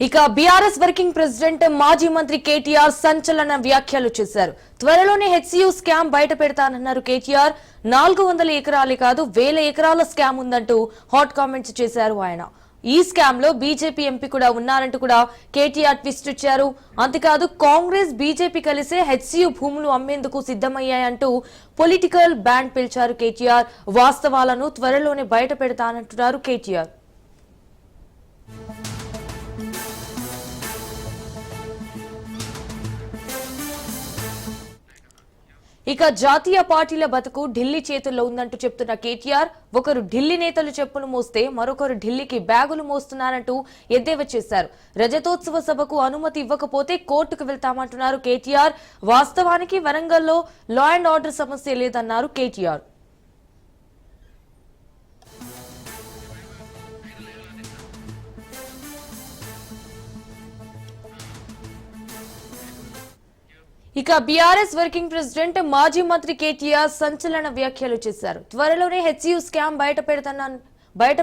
ఇక BRS working president మాజీ మంత్రి కేటీఆర్ సంచలన వ్యాఖ్యలు చేశారు. త్వరలోనే హెచ్సియు స్కామ్ బయట పెడతానన్నారు కేటీఆర్. 400 ఎకరాలే కాదు 1000 ఎకరాల స్కామ్ ఉందంటూ హాట్ కామెంట్స్ చేశారు ఆయన. ఈ స్కామ్ లో బీజేపీ ఎంపీ కూడా ఉన్నారంటూ కూడా కేటీఆర్ ట్విస్ట్ ఇచ్చారు. అంతేకాదు కాంగ్రెస్ బీజేపీ కలిసే హెచ్సియు భూములు అమ్మేందుకు సిద్ధమయ్యాయంటూ పొలిటికల్ బ్యాండ్ పిలిచారు కేటీఆర్. వాస్తవాలను త్వరలోనే బయట పెడతానంటున్నారు కేటీఆర్. ఇక జాతీయ పార్టీల బతుకు ఢిల్లీ చేతుల్లో ఉందంటూ చెప్తున్న కేటీఆర్, ఒకరు ఢిల్లీ నేతలు చెప్పులు మోస్తే మరొకరు ఢిల్లీకి బ్యాగులు మోస్తున్నారంటూ ఎద్దేవా చేశారు. రజతోత్సవ సభకు అనుమతి ఇవ్వకపోతే కోర్టుకు వెళ్తామంటున్నారు కేటీఆర్. వాస్తవానికి వరంగల్లో లా అండ్ ఆర్డర్ సమస్య లేదన్నారు కేటీఆర్. ఇక బీఆర్ఎస్ వర్కింగ్ ప్రెసిడెంట్ మాజీ మంత్రి కేటీఆర్ సంచలన వ్యాఖ్యలు చేశారు. త్వరలోనే హెచ్సియు స్కామ్ బయట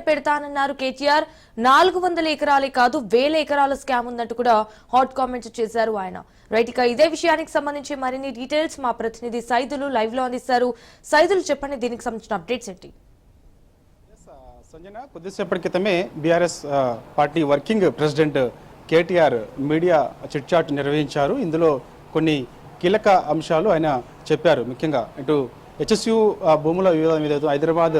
పెడతానన్నారు కేటీఆర్. 400 ఎకరాలే కాదు 1000 ఎకరాల స్కామ్ ఉందంటూ కూడా హాట్ కామెంట్స్ చేశారు ఆయన. రైట్, ఇక ఇదే విషయానికి సంబంధించి మరిన్ని డీటెయిల్స్ మా ప్రతినిధి సైదులు లైవ్ లో అందిస్తారు. సైదులు చెప్పండి, దీనికి సంబంధించిన అప్డేట్స్ ఏంటి? సంజన, కొద్దిసేపటి క్రితమే BRS party working president KTR media chit chat నిర్వహించారు. ఇందులో కొన్ని కీలక అంశాలు ఆయన చెప్పారు. ముఖ్యంగా ఇటు హెచ్సియు భూముల వివాదం మీద హైదరాబాద్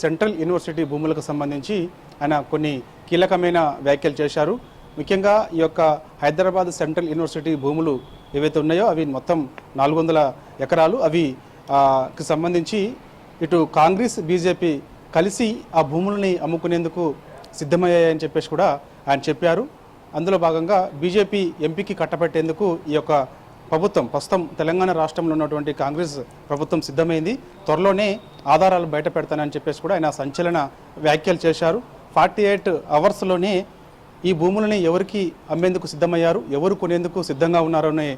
సెంట్రల్ యూనివర్సిటీ భూములకు సంబంధించి ఆయన కొన్ని కీలకమైన వ్యాఖ్యలు చేశారు. ముఖ్యంగా ఈ యొక్క హైదరాబాద్ సెంట్రల్ యూనివర్సిటీ భూములు ఏవైతే ఉన్నాయో అవి మొత్తం 400 ఎకరాలు. అవి కి సంబంధించి ఇటు కాంగ్రెస్ బీజేపీ కలిసి ఆ భూములని అమ్ముకునేందుకు సిద్ధమయ్యాయని చెప్పేసి కూడా ఆయన చెప్పారు. అందులో భాగంగా బీజేపీ ఎంపీకి కట్టబెట్టేందుకు ఈ యొక్క ప్రభుత్వం ప్రస్తుతం తెలంగాణ రాష్ట్రంలో ఉన్నటువంటి కాంగ్రెస్ ప్రభుత్వం సిద్ధమైంది. త్వరలోనే ఆధారాలు బయట పెడతానని చెప్పేసి కూడా ఆయన సంచలన వ్యాఖ్యలు చేశారు. 48 అవర్స్లోనే ఈ భూములని ఎవరికి అమ్మేందుకు సిద్ధమయ్యారు, ఎవరు కొనేందుకు సిద్ధంగా ఉన్నారు అనే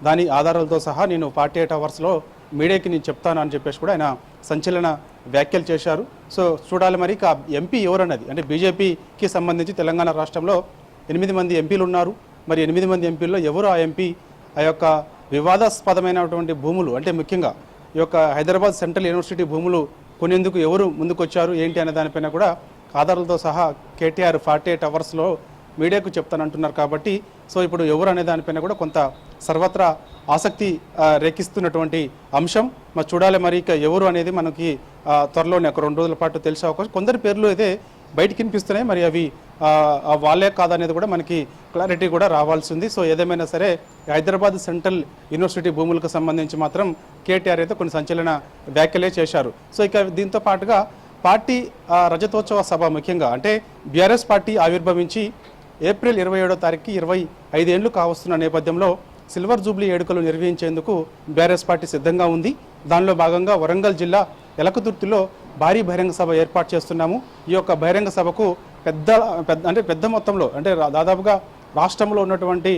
దాని ఆధారాలతో సహా నేను 48 అవర్స్లో మీడియాకి నేను చెప్తాను అని చెప్పేసి కూడా ఆయన సంచలన వ్యాఖ్యలు చేశారు. సో చూడాలి మరి ఎంపీ ఎవరన్నది. అంటే బీజేపీకి సంబంధించి తెలంగాణ రాష్ట్రంలో 8 మంది ఎంపీలు ఉన్నారు. మరి 8 మంది ఎంపీల్లో ఎవరు ఆ ఎంపీ ఆ యొక్క వివాదాస్పదమైనటువంటి భూములు, అంటే ముఖ్యంగా ఈ యొక్క హైదరాబాద్ సెంట్రల్ యూనివర్సిటీ భూములు కొనేందుకు ఎవరు ముందుకొచ్చారు ఏంటి అనే దానిపైన కూడా ఆధారాలతో సహా కేటీఆర్ 48 అవర్స్లో మీడియాకు చెప్తానంటున్నారు. కాబట్టి సో ఇప్పుడు ఎవరు అనే దానిపైన కూడా కొంత సర్వత్రా ఆసక్తి రేకిస్తున్నటువంటి అంశం. మరి చూడాలి మరి ఇక ఎవరు అనేది మనకి త్వరలోనే ఒక 2 రోజుల పాటు తెలిసే అవకాశం. కొందరి పేర్లు అయితే బయటికి వినిపిస్తున్నాయి, మరి అవి వాళ్ళే కాదనేది కూడా మనకి క్లారిటీ కూడా రావాల్సి ఉంది. సో ఏదేమైనా సరే హైదరాబాద్ సెంట్రల్ యూనివర్సిటీ భూములకు సంబంధించి మాత్రం కేటీఆర్ అయితే కొన్ని సంచలన వ్యాఖ్యలే చేశారు. సో ఇక దీంతో పాటుగా పార్టీ రజతోత్సవ సభ, ముఖ్యంగా అంటే బీఆర్ఎస్ పార్టీ ఆవిర్భవించి ఏప్రిల్ 27వ తారీఖుకి 25 ఏళ్లు కావస్తున్న నేపథ్యంలో సిల్వర్ జూబ్లీ వేడుకలు నిర్వహించేందుకు బీఆర్ఎస్ పార్టీ సిద్ధంగా ఉంది. దానిలో భాగంగా వరంగల్ జిల్లా ఎలకతుర్తిలో భారీ బహిరంగ సభ ఏర్పాటు చేస్తున్నాము. ఈ యొక్క బహిరంగ సభకు పెద్ద మొత్తంలో అంటే దాదాపుగా రాష్ట్రంలో ఉన్నటువంటి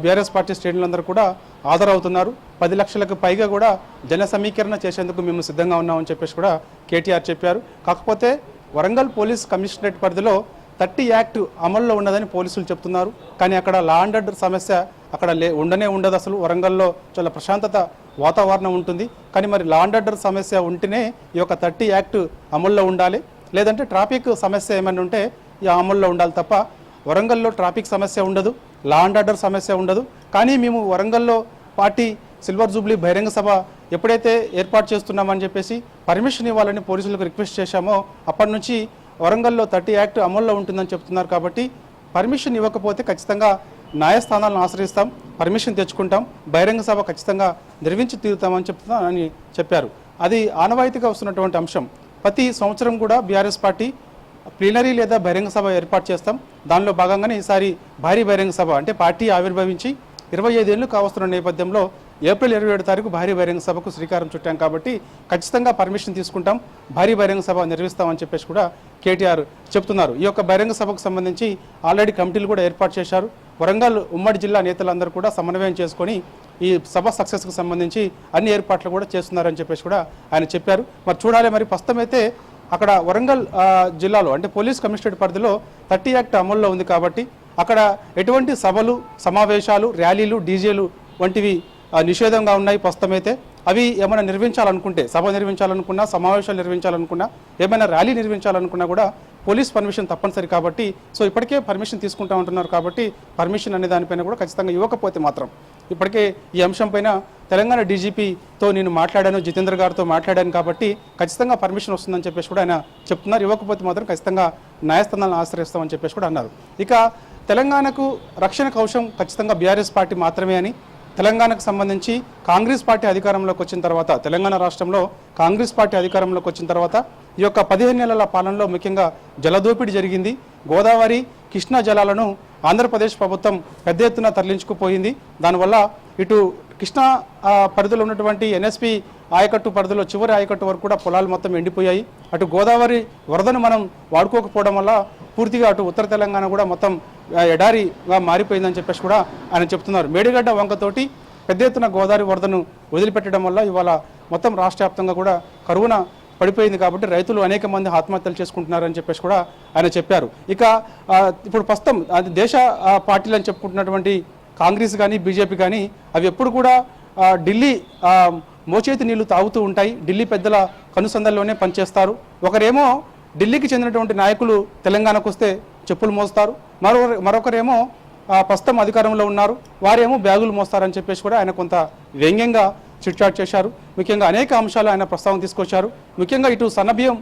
బీఆర్ఎస్ పార్టీ శ్రేణులందరూ కూడా హాజరవుతున్నారు. 10 లక్షలకు పైగా కూడా జన సమీకరణ చేసేందుకు మేము సిద్ధంగా ఉన్నామని చెప్పేసి కూడా కేటీఆర్ చెప్పారు. కాకపోతే వరంగల్ పోలీస్ కమిషనరేట్ పరిధిలో 30 యాక్ట్ అమల్లో ఉన్నదని పోలీసులు చెప్తున్నారు. కానీ అక్కడ లా అండ్ ఆర్డర్ సమస్య అక్కడ ఉండదు. అసలు వరంగల్లో చాలా ప్రశాంతత వాతావరణం ఉంటుంది. కానీ మరి లా అండ్ ఆర్డర్ సమస్య ఉంటేనే ఈ యొక్క 30 యాక్ట్ అమల్లో ఉండాలి, లేదంటే ట్రాఫిక్ సమస్య ఏమైనా ఉంటే ఈ అమల్లో ఉండాలి తప్ప వరంగల్లో ట్రాఫిక్ సమస్య ఉండదు, లా అండ్ ఆర్డర్ సమస్య ఉండదు. కానీ మేము వరంగల్లో పార్టీ సిల్వర్ జూబ్లీ బహిరంగ సభ ఎప్పుడైతే ఏర్పాటు చేస్తున్నామని చెప్పేసి పర్మిషన్ ఇవ్వాలని పోలీసులకు రిక్వెస్ట్ చేశామో అప్పటి నుంచి వరంగల్లో 30 యాక్ట్ అమల్లో ఉంటుందని చెప్తున్నారు. కాబట్టి పర్మిషన్ ఇవ్వకపోతే ఖచ్చితంగా న్యాయస్థానాలను ఆశ్రయిస్తాం, పర్మిషన్ తెచ్చుకుంటాం, బహిరంగ సభ ఖచ్చితంగా నిర్వహించి తీరుతామని చెప్తున్నానని చెప్పారు. అది ఆనవాయితీగా వస్తున్నటువంటి అంశం. ప్రతి సంవత్సరం కూడా బీఆర్ఎస్ పార్టీ ప్లీనరీ లేదా బహిరంగ సభ ఏర్పాటు చేస్తాం. దానిలో భాగంగానే ఈసారి భారీ బహిరంగ సభ అంటే పార్టీ ఆవిర్భవించి 25 ఏళ్లు కావస్తున్న నేపథ్యంలో ఏప్రిల్ 27 తారీఖు భారీ బహిరంగ సభకు శ్రీకారం చుట్టాం కాబట్టి ఖచ్చితంగా పర్మిషన్ తీసుకుంటాం, భారీ బహిరంగ సభ నిర్వహిస్తామని చెప్పేసి కూడా కేటీఆర్ చెప్తున్నారు. ఈ యొక్క బహిరంగ సభకు సంబంధించి ఆల్రెడీ కమిటీలు కూడా ఏర్పాటు చేశారు. వరంగల్ ఉమ్మడి జిల్లా నేతలందరూ కూడా సమన్వయం చేసుకొని ఈ సభ సక్సెస్కు సంబంధించి అన్ని ఏర్పాట్లు కూడా చేస్తున్నారని చెప్పేసి కూడా ఆయన చెప్పారు. మరి చూడాలి, మరి ప్రస్తుతం అయితే అక్కడ వరంగల్ జిల్లాలో అంటే పోలీస్ కమిషనరేట్ పరిధిలో 30 యాక్ట్ అమల్లో ఉంది కాబట్టి అక్కడ ఎటువంటి సభలు, సమావేశాలు, ర్యాలీలు, డీజేలు వంటివి నిషేధంగా ఉన్నాయి. ప్రస్తుతం అయితే అవి ఏమైనా నిర్వహించాలనుకుంటే, సభ నిర్వహించాలనుకున్నా, సమావేశాలు నిర్వహించాలనుకున్నా, ఏమైనా ర్యాలీ నిర్వహించాలనుకున్నా కూడా పోలీస్ పర్మిషన్ తప్పనిసరి కాబట్టి సో ఇప్పటికే పర్మిషన్ తీసుకుంటా ఉంటున్నారు కాబట్టి పర్మిషన్ అనే దానిపైన కూడా ఖచ్చితంగా ఇవ్వకపోతే మాత్రం ఇప్పటికే ఈ అంశం పైన తెలంగాణ డీజీపీతో నేను మాట్లాడాను, జితేంద్ర గారితో మాట్లాడాను కాబట్టి ఖచ్చితంగా పర్మిషన్ వస్తుందని చెప్పేసి కూడా ఆయన చెప్తున్నారు. ఇవ్వకపోతే మాత్రం ఖచ్చితంగా న్యాయస్థానాలను ఆశ్రయిస్తామని చెప్పేసి కూడా అన్నారు. ఇక తెలంగాణకు రక్షణ కవచం ఖచ్చితంగా బీఆర్ఎస్ పార్టీ మాత్రమే అని, తెలంగాణకు సంబంధించి కాంగ్రెస్ పార్టీ అధికారంలోకి వచ్చిన తర్వాత, తెలంగాణ రాష్ట్రంలో కాంగ్రెస్ పార్టీ అధికారంలోకి వచ్చిన తర్వాత ఈ యొక్క 15 నెలల పాలనలో ముఖ్యంగా జలదోపిడీ జరిగింది. గోదావరి, కృష్ణా జలాలను ఆంధ్రప్రదేశ్ ప్రభుత్వం పెద్ద ఎత్తున తరలించుకుపోయింది. దానివల్ల ఇటు కృష్ణా పరిధిలో ఉన్నటువంటి ఎన్ఎస్పి ఆయకట్టు పరిధిలో చివరి ఆయకట్టు వరకు కూడా పొలాలు మొత్తం ఎండిపోయాయి. అటు గోదావరి వరదను మనం వాడుకోకపోవడం వల్ల పూర్తిగా అటు ఉత్తర తెలంగాణ కూడా మొత్తం ఎడారిగా మారిపోయిందని చెప్పేసి కూడా ఆయన చెప్తున్నారు. మేడిగడ్డ వంకతోటి పెద్ద ఎత్తున గోదావరి వరదను వదిలిపెట్టడం వల్ల ఇవాళ మొత్తం రాష్ట్ర వ్యాప్తంగా కూడా కరువున పడిపోయింది కాబట్టి రైతులు అనేక మంది ఆత్మహత్యలు చేసుకుంటున్నారని చెప్పేసి కూడా ఆయన చెప్పారు. ఇక ఇప్పుడు ప్రస్తుతం అది దేశ పార్టీలు అని చెప్పుకుంటున్నటువంటి కాంగ్రెస్ కానీ బీజేపీ కానీ అవి ఎప్పుడు కూడా ఢిల్లీ మోచేతి నీళ్లు తాగుతూ ఉంటాయి, ఢిల్లీ పెద్దల కనుసందల్లోనే పనిచేస్తారు. ఒకరేమో ఢిల్లీకి చెందినటువంటి నాయకులు తెలంగాణకు వస్తే చెప్పులు మోస్తారు, మరొకరేమో ప్రస్తుతం అధికారంలో ఉన్నారు, వారేమో బ్యాగులు మోస్తారని చెప్పేసి కూడా ఆయన కొంత వ్యంగ్యంగా చిట్చాట్ చేశారు. ముఖ్యంగా అనేక అంశాలు ఆయన ప్రస్తావన తీసుకొచ్చారు. ముఖ్యంగా ఇటు సన్నబియ్యం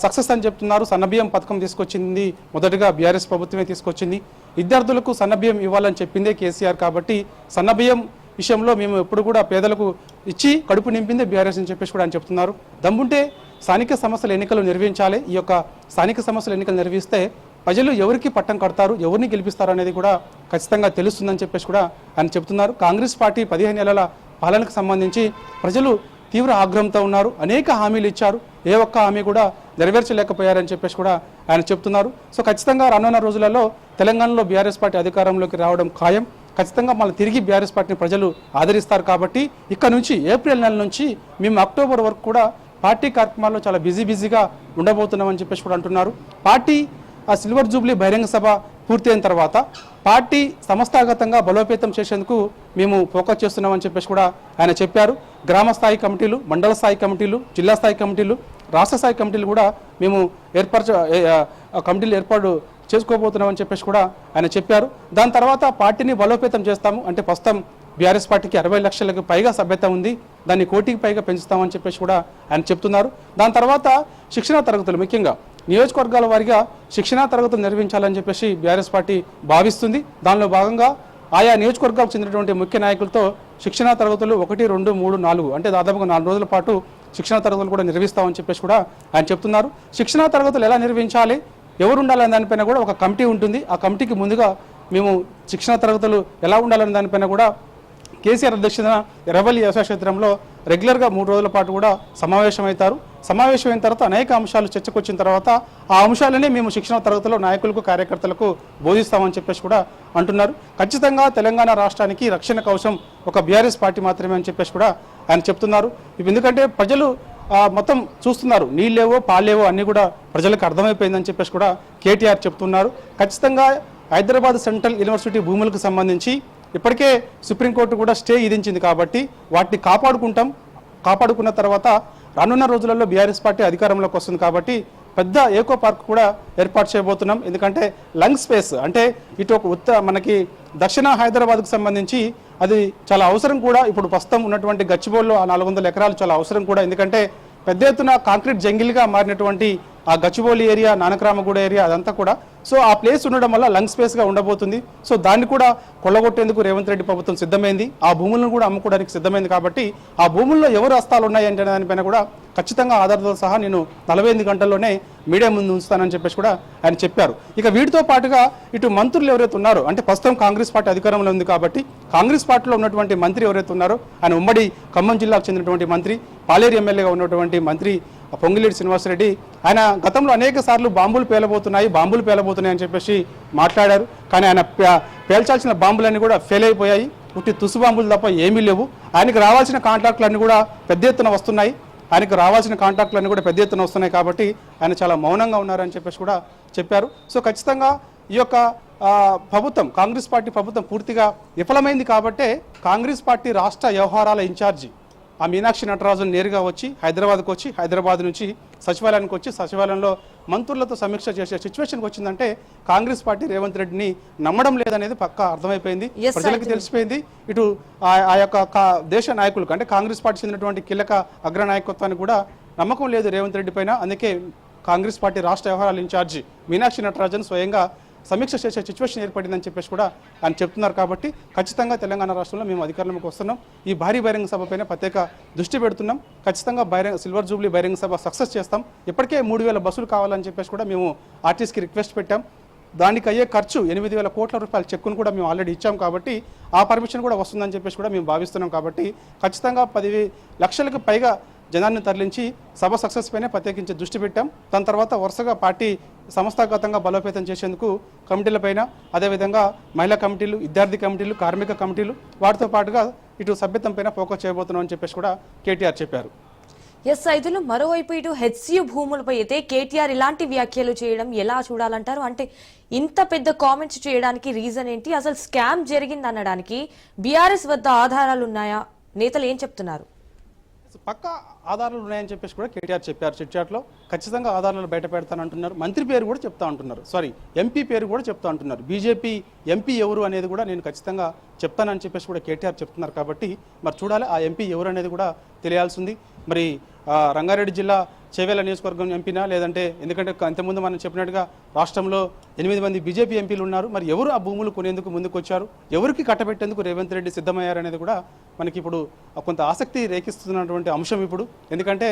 సక్సెస్ అని చెప్తున్నారు. సన్నబియ్యం పథకం తీసుకొచ్చింది మొదటగా బీఆర్ఎస్ ప్రభుత్వమే తీసుకొచ్చింది. విద్యార్థులకు సన్నబియ్యం ఇవ్వాలని చెప్పిందే కేసీఆర్ కాబట్టి సన్నబియ్యం విషయంలో మేము ఎప్పుడు కూడా పేదలకు ఇచ్చి కడుపు నింపిందే బీఆర్ఎస్ అని చెప్పేసి కూడా ఆయన చెప్తున్నారు. దమ్ముంటే స్థానిక సంస్థల ఎన్నికలు నిర్వహించాలి. ఈ యొక్క స్థానిక సంస్థల ఎన్నికలు నిర్వహిస్తే ప్రజలు ఎవరికి పట్టం కడతారు, ఎవరిని గెలిపిస్తారు అనేది కూడా ఖచ్చితంగా తెలుస్తుందని చెప్పేసి కూడా ఆయన చెప్తున్నారు. కాంగ్రెస్ పార్టీ 15 నెలల పాలనకు సంబంధించి ప్రజలు తీవ్ర ఆగ్రహంతో ఉన్నారు. అనేక హామీలు ఇచ్చారు, ఏ ఒక్క హామీ కూడా నెరవేర్చలేకపోయారని చెప్పేసి కూడా ఆయన చెప్తున్నారు. సో ఖచ్చితంగా రానున్న రోజులలో తెలంగాణలో బీఆర్ఎస్ పార్టీ అధికారంలోకి రావడం ఖాయం. ఖచ్చితంగా మళ్ళీ తిరిగి బీఆర్ఎస్ పార్టీని ప్రజలు ఆదరిస్తారు కాబట్టి ఇక్కడ నుంచి ఏప్రిల్ నెల నుంచి మేము అక్టోబర్ వరకు కూడా పార్టీ కార్యక్రమాల్లో చాలా బిజీగా ఉండబోతున్నామని చెప్పేసి కూడా అంటున్నారు. పార్టీ సిల్వర్ జూబ్లీ బహిరంగ సభ పూర్తయిన తర్వాత పార్టీ సంస్థాగతంగా బలోపేతం చేసేందుకు మేము ఫోకస్ చేస్తున్నామని చెప్పేసి కూడా ఆయన చెప్పారు. గ్రామ స్థాయి కమిటీలు, మండల స్థాయి కమిటీలు, జిల్లా స్థాయి కమిటీలు, రాష్ట్ర స్థాయి కమిటీలు కూడా మేము కమిటీలు ఏర్పాటు చేసుకోబోతున్నామని చెప్పేసి కూడా ఆయన చెప్పారు. దాని తర్వాత పార్టీని బలోపేతం చేస్తాము అంటే ప్రస్తుతం బీఆర్ఎస్ పార్టీకి 60 లక్షలకు పైగా సభ్యత ఉంది, దాన్ని 1 కోటికి పైగా పెంచుతామని చెప్పేసి కూడా ఆయన చెప్తున్నారు. దాని తర్వాత శిక్షణా తరగతులు, ముఖ్యంగా నియోజకవర్గాల వారీగా శిక్షణా తరగతులు నిర్వహించాలని చెప్పేసి బీఆర్ఎస్ పార్టీ భావిస్తుంది. దానిలో భాగంగా ఆయా నియోజకవర్గాలకు చెందినటువంటి ముఖ్య నాయకులతో శిక్షణా తరగతులు 1, 2, 3, 4 అంటే దాదాపుగా 4 రోజుల పాటు శిక్షణా తరగతులు కూడా నిర్వహిస్తామని చెప్పేసి కూడా ఆయన చెప్తున్నారు. శిక్షణా తరగతులు ఎలా నిర్వహించాలి, ఎవరు ఉండాలనే దానిపైన కూడా ఒక కమిటీ ఉంటుంది. ఆ కమిటీకి ముందుగా మేము శిక్షణా తరగతులు ఎలా ఉండాలనే దానిపైన కూడా కేసీఆర్ అధ్యక్షతన ఎర్రవల్లి యశాక్షేత్రంలో రెగ్యులర్గా 3 రోజుల పాటు కూడా సమావేశమవుతారు. సమావేశమైన తర్వాత అనేక అంశాలు చర్చకు వచ్చిన తర్వాత ఆ అంశాలనే మేము శిక్షణ తరగతిలో నాయకులకు, కార్యకర్తలకు బోధిస్తామని చెప్పేసి కూడా అంటున్నారు. ఖచ్చితంగా తెలంగాణ రాష్ట్రానికి రక్షణ కవచం ఒక బీఆర్ఎస్ పార్టీ మాత్రమే అని చెప్పేసి కూడా ఆయన చెప్తున్నారు. ఎందుకంటే ప్రజలు మొత్తం చూస్తున్నారు, నీళ్ళేవో పాలేవో అన్నీ కూడా ప్రజలకు అర్థమైపోయిందని చెప్పేసి కూడా కేటీఆర్ చెప్తున్నారు. ఖచ్చితంగా హైదరాబాద్ సెంట్రల్ యూనివర్సిటీ భూములకు సంబంధించి ఇప్పటికే సుప్రీంకోర్టు కూడా స్టే విధించింది కాబట్టి వాటిని కాపాడుకున్న తర్వాత రానున్న రోజులలో బీఆర్ఎస్ పార్టీ అధికారంలోకి వస్తుంది కాబట్టి పెద్ద ఏకో పార్క్ కూడా ఏర్పాటు చేయబోతున్నాం. ఎందుకంటే లంగ్ స్పేస్ అంటే ఇటు ఒక మనకి దక్షిణ హైదరాబాద్కు సంబంధించి అది చాలా అవసరం కూడా. ఇప్పుడు ప్రస్తుతం ఉన్నటువంటి గచ్చిబౌలిలో ఆ 400 ఎకరాలు చాలా అవసరం కూడా. ఎందుకంటే పెద్ద ఎత్తున కాంక్రీట్ జంగిల్గా మారినటువంటి ఆ గచ్చిబౌలి ఏరియా, నానక్రామగూడ ఏరియా అదంతా కూడా. సో ఆ ప్లేస్ ఉండడం వల్ల లంగ్ స్పేస్గా ఉండబోతుంది. సో దాన్ని కూడా కొల్లగొట్టేందుకు రేవంత్ రెడ్డి ప్రభుత్వం సిద్ధమైంది. ఆ భూములను కూడా అమ్ముకోవడానికి సిద్ధమైంది. కాబట్టి ఆ భూముల్లో ఎవరు హస్తాలు ఉన్నాయంటే దానిపైన కూడా ఖచ్చితంగా ఆధారాలతో సహా నేను 48 గంటల్లోనే మీడియా ముందు ఉంచుతానని చెప్పేసి కూడా ఆయన చెప్పారు. ఇక వీటితో పాటుగా ఇటు మంత్రులు ఎవరైతే ఉన్నారో, అంటే ప్రస్తుతం కాంగ్రెస్ పార్టీ అధికారంలో ఉంది కాబట్టి కాంగ్రెస్ పార్టీలో ఉన్నటువంటి మంత్రి ఎవరైతే ఉన్నారో, ఆయన ఉమ్మడి ఖమ్మం జిల్లాకు చెందినటువంటి మంత్రి, పాలేరు ఎమ్మెల్యేగా ఉన్నటువంటి మంత్రి పొంగిలేటి శ్రీనివాసరెడ్డి, ఆయన గతంలో అనేక సార్లు బాంబులు పేలబోతున్నాయి అని చెప్పేసి మాట్లాడారు. కానీ ఆయన పేల్చాల్సిన బాంబులన్నీ కూడా ఫెయిల్ అయిపోయాయి. పుట్టి తుసు బాంబులు తప్ప ఏమీ లేవు. ఆయనకు రావాల్సిన కాంట్రాక్టులన్నీ కూడా పెద్ద ఎత్తున వస్తున్నాయి. కాబట్టి ఆయన చాలా మౌనంగా ఉన్నారని చెప్పేసి కూడా చెప్పారు. సో ఖచ్చితంగా ఈ యొక్క ప్రభుత్వం, కాంగ్రెస్ పార్టీ ప్రభుత్వం పూర్తిగా విఫలమైంది. కాబట్టే కాంగ్రెస్ పార్టీ రాష్ట్ర వ్యవహారాల ఇన్ఛార్జి ఆ మీనాక్షి నటరాజన్ నేరుగా వచ్చి హైదరాబాద్కు వచ్చి, హైదరాబాద్ నుంచి సచివాలయానికి వచ్చి, సచివాలయంలో మంత్రులతో సమీక్ష చేసే సిచ్యువేషన్కి వచ్చిందంటే కాంగ్రెస్ పార్టీ రేవంత్ రెడ్డిని నమ్మడం లేదనేది పక్కా అర్థమైపోయింది, ప్రజలకు తెలిసిపోయింది. ఇటు ఆ యొక్క దేశ నాయకులకు, అంటే కాంగ్రెస్ పార్టీ చెందినటువంటి కీలక అగ్రనాయకత్వానికి కూడా నమ్మకం లేదు రేవంత్ రెడ్డి పైన. అందుకే కాంగ్రెస్ పార్టీ రాష్ట్ర వ్యవహారాల ఇన్ఛార్జి మీనాక్షి నటరాజన్ స్వయంగా సమీక్ష చేసే సిచ్యువేషన్ ఏర్పడిందని చెప్పేసి కూడా ఆయన చెప్తున్నారు. కాబట్టి ఖచ్చితంగా తెలంగాణ రాష్ట్రంలో మేము అధికారంలోకి వస్తున్నాం. ఈ భారీ బహిరంగ సభ పైన ప్రత్యేక దృష్టి పెడుతున్నాం. ఖచ్చితంగా సిల్వర్ జూబ్లీ బహిరంగ సభ సక్సెస్ చేస్తాం. ఇప్పటికే 3000 బస్సులు కావాలని చెప్పేసి కూడా మేము ఆర్టీసీకి రిక్వెస్ట్ పెట్టాం. దానికి అయ్యే ఖర్చు 8,000 కోట్ల రూపాయల చెక్కును కూడా మేము ఆల్రెడీ ఇచ్చాం. కాబట్టి ఆ పర్మిషన్ కూడా వస్తుందని చెప్పేసి కూడా మేము భావిస్తున్నాం. కాబట్టి ఖచ్చితంగా 10 లక్షలకు పైగా జనాన్ని తరలించి సభ సక్సెస్ పైన ప్రత్యేకించి దృష్టి పెట్టాం. దాని తర్వాత వరుసగా పార్టీ సంస్థాగతంగా బలోపేతం చేసేందుకు కమిటీలపైన, అదేవిధంగా మహిళా కమిటీలు, విద్యార్థి కమిటీలు, కార్మిక కమిటీలు, వాటితో పాటుగా ఇటు సభ్యత్వం పైన ఫోకస్ చేయబోతున్నాం అని చెప్పేసి కూడా కేటీఆర్ చెప్పారు. ఎస్ ఐదులు మరోవైపు ఇటు హెచ్సియు భూములపై అయితే కేటీఆర్ ఇలాంటి వ్యాఖ్యలు చేయడం ఎలా చూడాలంటారు? అంటే ఇంత పెద్ద కామెంట్స్ చేయడానికి రీజన్ ఏంటి? అసలు స్కామ్ జరిగింది అనడానికి బీఆర్ఎస్ వద్ద ఆధారాలు ఉన్నాయా? నేతలు ఏం చెప్తున్నారు? పక్కా ఆధారాలు ఉన్నాయని చెప్పేసి కూడా కేటీఆర్ చెప్పారు చిట్చాట్లో. ఖచ్చితంగా ఆధారాలు బయట పెడతానంటున్నారు. మంత్రి పేరు కూడా చెప్తా అంటున్నారు, ఎంపీ పేరు కూడా చెప్తా అంటున్నారు. బీజేపీ ఎంపీ ఎవరు అనేది కూడా నేను ఖచ్చితంగా చెప్తానని చెప్పేసి కూడా కేటీఆర్ చెప్తున్నారు. కాబట్టి మరి చూడాలి ఆ ఎంపీ ఎవరు అనేది కూడా తెలియాల్సింది. మరి రంగారెడ్డి జిల్లా చేవేల నియోజకవర్గం ఎంపీనా, లేదంటే ఎందుకంటే ఇంతకుముందు మనం చెప్పినట్టుగా రాష్ట్రంలో 8 మంది బీజేపీ ఎంపీలు ఉన్నారు. మరి ఎవరు ఆ భూములు కొనేందుకు ముందుకు వచ్చారు, ఎవరికి కట్టబెట్టేందుకు రేవంత్ రెడ్డి సిద్ధమయ్యారనేది కూడా మనకి ఇప్పుడు కొంత ఆసక్తి రేకిస్తున్నటువంటి అంశం. ఇప్పుడు ఎందుకంటే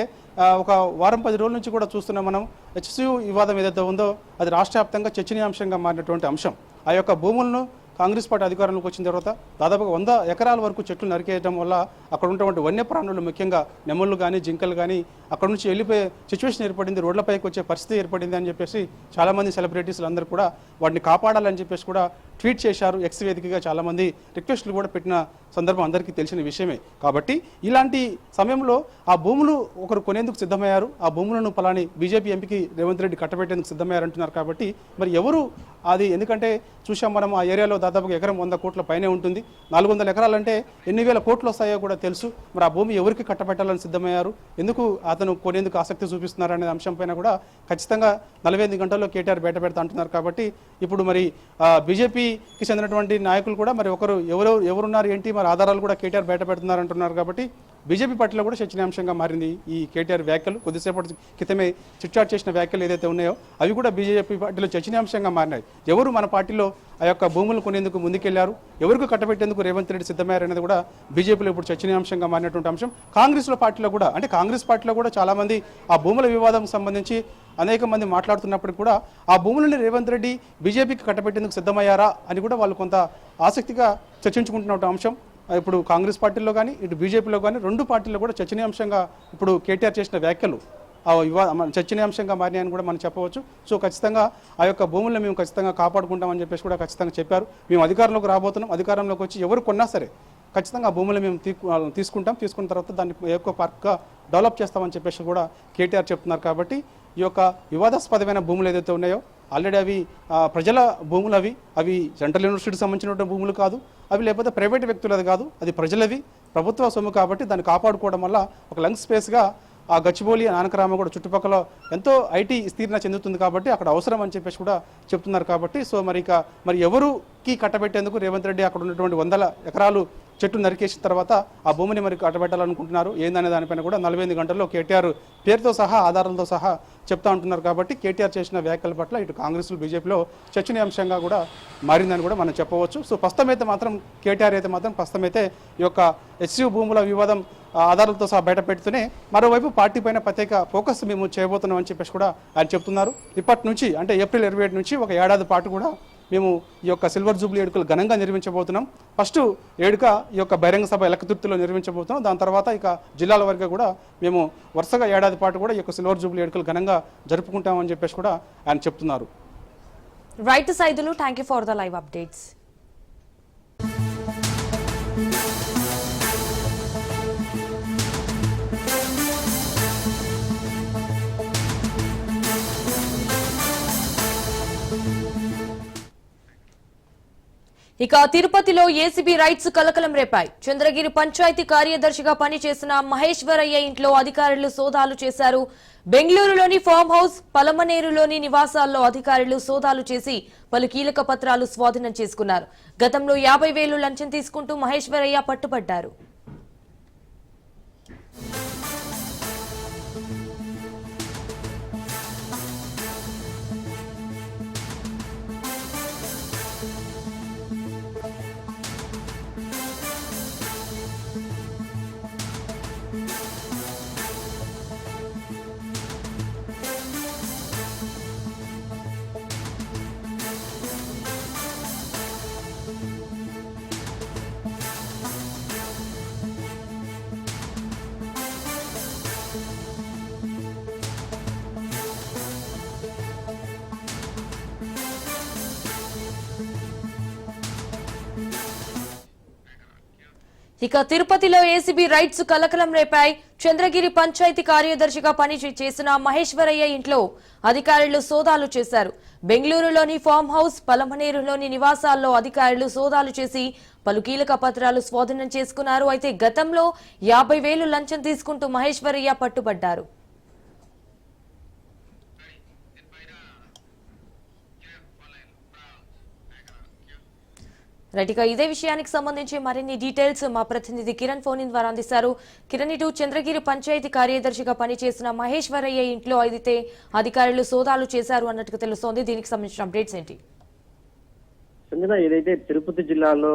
ఒక వారం 10 రోజుల నుంచి కూడా చూస్తున్నాం మనం, హెచ్సియు వివాదం ఏదైతే ఉందో అది రాష్ట్ర వ్యాప్తంగా చర్చనీయాంశంగా మారినటువంటి అంశం. ఆ యొక్క భూములను కాంగ్రెస్ పార్టీ అధికారంలోకి వచ్చిన తర్వాత దాదాపుగా 100 ఎకరాల వరకు చెట్లు నరికేయడం వల్ల అక్కడ ఉన్నటువంటి వన్యప్రాణులు, ముఖ్యంగా నెమళ్ళు కానీ, జింకలు కానీ అక్కడ నుంచి వెళ్ళిపోయే సిచ్యువేషన్ ఏర్పడింది, రోడ్లపైకి వచ్చే పరిస్థితి ఏర్పడింది అని చెప్పేసి చాలామంది సెలబ్రిటీస్లు అందరూ కూడా వాటిని కాపాడాలని చెప్పేసి కూడా ట్వీట్ చేశారు. ఎక్స్ వేదికగా చాలామంది రిక్వెస్ట్లు కూడా పెట్టిన సందర్భం అందరికీ తెలిసిన విషయమే. కాబట్టి ఇలాంటి సమయంలో ఆ భూములు ఒకరు కొనేందుకు సిద్ధమయ్యారు, ఆ భూములను పలాని బీజేపీ ఎంపీకి రేవంత్ రెడ్డి కట్టబెట్టేందుకు సిద్ధమయ్యారంటున్నారు. కాబట్టి మరి ఎవరు అది, ఎందుకంటే చూసాం మనం ఆ ఏరియాలో దాదాపుగా ఎకరం 100 కోట్ల పైనే ఉంటుంది. 400 ఎకరాలంటే ఎన్ని వేల కోట్లు వస్తాయో కూడా తెలుసు. మరి ఆ భూమి ఎవరికి కట్టబెట్టాలని సిద్ధమయ్యారు, ఎందుకు అతను కొనేందుకు ఆసక్తి చూపిస్తున్నారు అనే అంశం పైన కూడా ఖచ్చితంగా 48 గంటల్లో కేటీఆర్ బయట పెడతా అంటున్నారు. కాబట్టి ఇప్పుడు మరి బీజేపీకి చెందినటువంటి నాయకులు కూడా మరి ఎవరున్నారు ఏంటి, మరి ఆధారాలు కూడా కేటీఆర్ బయట పెడుతున్నారు అంటున్నారు. కాబట్టి బీజేపీ పార్టీలో కూడా చర్చనీయాంశంగా మారింది ఈ కేటీఆర్ వ్యాఖ్యలు. కొద్దిసేపటి క్రితమే చిట్చాట్ చేసిన వ్యాఖ్యలు ఏదైతే ఉన్నాయో అవి కూడా బీజేపీ పార్టీలో చర్చనీయాంశంగా మారినాయి. ఎవరు మన పార్టీలో ఆ యొక్క భూములు కొనేందుకు ముందుకెళ్లారు, ఎవరికి కట్టబెట్టేందుకు రేవంత్ రెడ్డి సిద్ధమయ్యారనేది కూడా బీజేపీలో ఇప్పుడు చర్చనీయాంశంగా మారినటువంటి అంశం. కాంగ్రెస్ పార్టీలో కూడా, అంటే కాంగ్రెస్ పార్టీలో కూడా చాలామంది ఆ భూముల వివాదం సంబంధించి అనేక మంది మాట్లాడుతున్నప్పటికీ కూడా ఆ భూములని రేవంత్ రెడ్డి బీజేపీకి కట్టబెట్టేందుకు సిద్ధమయ్యారా అని కూడా వాళ్ళు కొంత ఆసక్తిగా చర్చించుకుంటున్న అంశం. ఇప్పుడు కాంగ్రెస్ పార్టీలో కానీ, ఇటు బీజేపీలో కానీ, 2 పార్టీల్లో కూడా చర్చనీయాంశంగా ఇప్పుడు కేటీఆర్ చేసిన వ్యాఖ్యలు చర్చనీయాంశంగా మారినాయని కూడా మనం చెప్పవచ్చు. సో ఖచ్చితంగా ఆ యొక్క భూములను మేము ఖచ్చితంగా కాపాడుకుంటామని చెప్పేసి కూడా ఖచ్చితంగా చెప్పారు. మేము అధికారంలోకి రాబోతున్నాం, అధికారంలోకి వచ్చి ఎవరు కొన్నా సరే ఖచ్చితంగా ఆ భూములు మేము తీసుకున్న తర్వాత దాన్ని ఎక్కువ పార్క్గా డెవలప్ చేస్తామని చెప్పేసి కూడా కేటీఆర్ చెప్తున్నారు. కాబట్టి ఈ యొక్క వివాదాస్పదమైన భూములు ఏదైతే ఉన్నాయో ఆల్రెడీ అవి ప్రజల భూములు, అవి సెంట్రల్ యూనివర్సిటీకి సంబంధించిన భూములు కాదు, అవి లేకపోతే ప్రైవేట్ వ్యక్తులది కాదు, అది ప్రజలవి, ప్రభుత్వ సొమ్ము. కాబట్టి దాన్ని కాపాడుకోవడం వల్ల ఒక లంగ్ స్పేస్గా ఆ గచ్చిబౌలి, నానక్రామగూడ చుట్టుపక్కల ఎంతో ఐటీ విస్తీర్ణ చెందుతుంది. కాబట్టి అక్కడ అవసరం అని చెప్పేసి కూడా చెప్తున్నారు. కాబట్టి సో మరి ఎవరుకి కట్టబెట్టేందుకు రేవంత్ రెడ్డి అక్కడ ఉన్నటువంటి 100 ఎకరాలు చెట్టు నరికేసిన తర్వాత ఆ భూమిని మరి కట్టబెట్టాలనుకుంటున్నారు ఏందనే దానిపైన కూడా 48 గంటల్లో కేటీఆర్ పేరుతో సహా ఆధారాలతో సహా చెప్తా ఉంటున్నారు. కాబట్టి కేటీఆర్ చేసిన వ్యాఖ్యల పట్ల ఇటు కాంగ్రెస్ బీజేపీలో చర్చనీయాంశంగా కూడా మారిందని కూడా మనం చెప్పవచ్చు. సో ప్రస్తుతమైతే మాత్రం కేటీఆర్ అయితే మాత్రం ప్రస్తుతమైతే ఈ యొక్క హెచ్సియు భూముల వివాదం ఆధారాలతో సహా బయట పెడుతూనే మరోవైపు పార్టీ పైన ప్రత్యేక ఫోకస్ మేము చేయబోతున్నాం అని చెప్పేసి కూడా ఆయన చెప్తున్నారు. ఇప్పటి నుంచి అంటే ఏప్రిల్ 27 నుంచి ఒక ఏడాది పాటు కూడా మేము ఈ యొక్క సిల్వర్ జూబ్లీ వేడుకలు ఘనంగా నిర్వహించబోతున్నాం. ఫస్ట్ వేడుక ఈ యొక్క బహిరంగ సభ ఎలకతుర్తిలో నిర్వహించబోతున్నాం. దాని తర్వాత ఇక జిల్లాల వరకు కూడా మేము వరుసగా ఏడాది పాటు కూడా ఈ యొక్క సిల్వర్ జూబ్లీ వేడుకలు ఘనంగా జరుపుకుంటామని చెప్పేసి కూడా ఆయన చెప్తున్నారు. Right Saidulu, thank you for the live updates. ఇక తిరుపతిలో ఏసీబీ రైట్స్ కలకలం రేపాయి. చంద్రగిరి పంచాయతీ కార్యదర్శిగా పనిచేసిన మహేశ్వరయ్య ఇంట్లో అధికారులు సోదాలు చేశారు. బెంగళూరులోని ఫామ్ హౌస్, పలమనేరులోని నివాసాల్లో అధికారులు సోదాలు చేసి పలు కీలక పత్రాలు స్వాధీనం చేసుకున్నారు. గతంలో 50,000 లంచం తీసుకుంటూ మహేశ్వరయ్య పట్టుబడ్డారు. ఇక తిరుపతిలో ఏసీబీ రైట్స్ కలకలం రేపాయి. చంద్రగిరి పంచాయతీ కార్యదర్శిగా పనిచేసిన మహేశ్వరయ్య ఇంట్లో అధికారులు సోదాలు చేశారు. బెంగళూరులోని ఫామ్ హౌస్, పలమనేరులోని నివాసాల్లో అధికారులు సోదాలు చేసి పలు కీలక పత్రాలు స్వాధీనం చేసుకున్నారు. అయితే గతంలో 50,000 లంచం తీసుకుంటూ మహేశ్వరయ్య పట్టుబడ్డారు. రైట్, ఇక ఇదే విషయానికి సంబంధించి మరిన్ని డీటెయిల్స్ మా ప్రతినిధి కిరణ్ ఫోన్ ఇన్ ద్వారా అందిస్తారు. కిరణ్, ఇటు చంద్రగిరి పంచాయతీ కార్యదర్శిగా పనిచేసిన మహేశ్వరయ్య ఇంట్లో అయితే అధికారులు సోదాలు చేశారు అన్నట్టుగా తెలుస్తోంది. దీనికి సంబంధించిన అప్డేట్స్ ఏంటి? సంజన, ఏదైతే తిరుపతి జిల్లాలో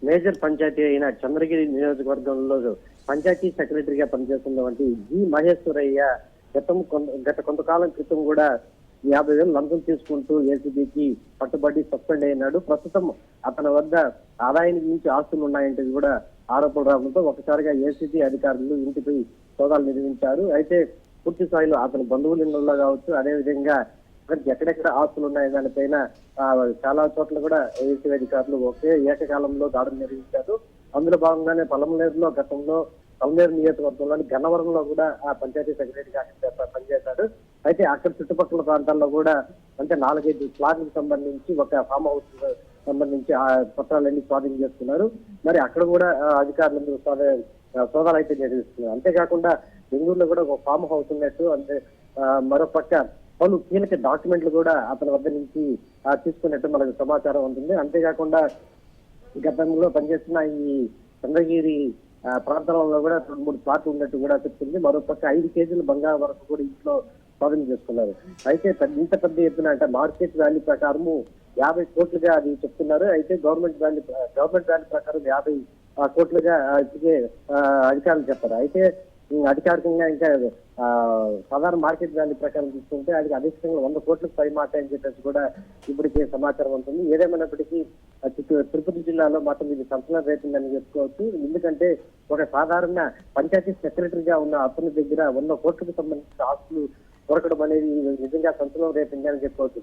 మేజర్ పంచాయతీ అయిన చంద్రగిరి నియోజకవర్గంలో పంచాయతీ సెక్రటరీగా పనిచేస్తున్నటువంటి జి మహేశ్వరయ్య గత కొంతకాలం క్రితం కూడా 50,000 లంచం తీసుకుంటూ ఏసీబీకి పట్టుబడి సస్పెండ్ అయినాడు. ప్రస్తుతం అతని వద్ద ఆదాయానికి మించి ఆస్తులు ఉన్నాయంటే కూడా ఆరోపణలు రావడంతో ఒకసారిగా ఏసీబీ అధికారులు ఇంటిపై సోదాలు నిర్వహించారు. అయితే పూర్తి స్థాయిలో అతని బంధువుల ఇళ్లలో కావచ్చు, అదేవిధంగా ఎక్కడెక్కడ ఆస్తులు ఉన్నాయి దానిపైన చాలా చోట్ల కూడా ఏసీబీ అధికారులు ఒకే ఏకకాలంలో దాడులు నిర్వహించారు. అందులో భాగంగానే పలమనేరులో గతంలో పలమనేరు నియోజకవర్గంలోని గన్నవరంలో కూడా ఆ పంచాయతీ సెక్రటరీగా పనిచేశాడు. అయితే అక్కడ చుట్టుపక్కల ప్రాంతాల్లో కూడా అంటే 4-5 ప్లాట్లకు సంబంధించి ఒక ఫామ్ హౌస్ సంబంధించి ఆ పత్రాలన్నీ స్వాధీనం చేసుకున్నారు. మరి అక్కడ కూడా అధికారులందరూ సోదాలు అయితే నిర్వహిస్తున్నారు. అంతేకాకుండా బెంగళూరులో కూడా ఒక ఫామ్ హౌస్ ఉన్నట్టు, అంటే మరోపక్క పలు కీలక డాక్యుమెంట్లు కూడా అతని వద్ద నుంచి తీసుకున్నట్టు మనకు సమాచారం ఉంటుంది. అంతేకాకుండా గతంలో పనిచేస్తున్న ఈ చంద్రగిరి ప్రాంతంలో కూడా 2-3 ప్లాట్లు ఉన్నట్టు కూడా చెప్తుంది. మరోపక్క 5 కేజీల బంగారం వరకు కూడా ఇంట్లో స్వాధీనం చేసుకున్నారు. అయితే ఇంత పెద్ద ఎత్తున అంటే మార్కెట్ వాల్యూ ప్రకారము 50 కోట్లుగా అది చెప్తున్నారు. అయితే గవర్నమెంట్ వాల్యూ ప్రకారం 50 కోట్లుగా ఇప్పటికే అధికారులు చెప్పారు. అయితే అధికారికంగా ఇంకా సాధారణ మార్కెట్ వాల్యూ ప్రకారం చూసుకుంటే అది అధికంగా 100 కోట్లకు పై మాట అని చెప్పేసి కూడా ఇప్పటికే సమాచారం ఉంటుంది. ఏదేమైనప్పటికీ తిరుపతి జిల్లాలో మాత్రం ఇది సంచలనం రేపిందని చెప్పుకోవచ్చు. ఎందుకంటే ఒక సాధారణ పంచాయతీ సెక్రటరీగా ఉన్న అతని దగ్గర 100 కోట్లకు సంబంధించిన ఆస్తులు దొరకడం అనేది నిజంగా సంచలనం రేపింది అని చెప్పుకోవచ్చు.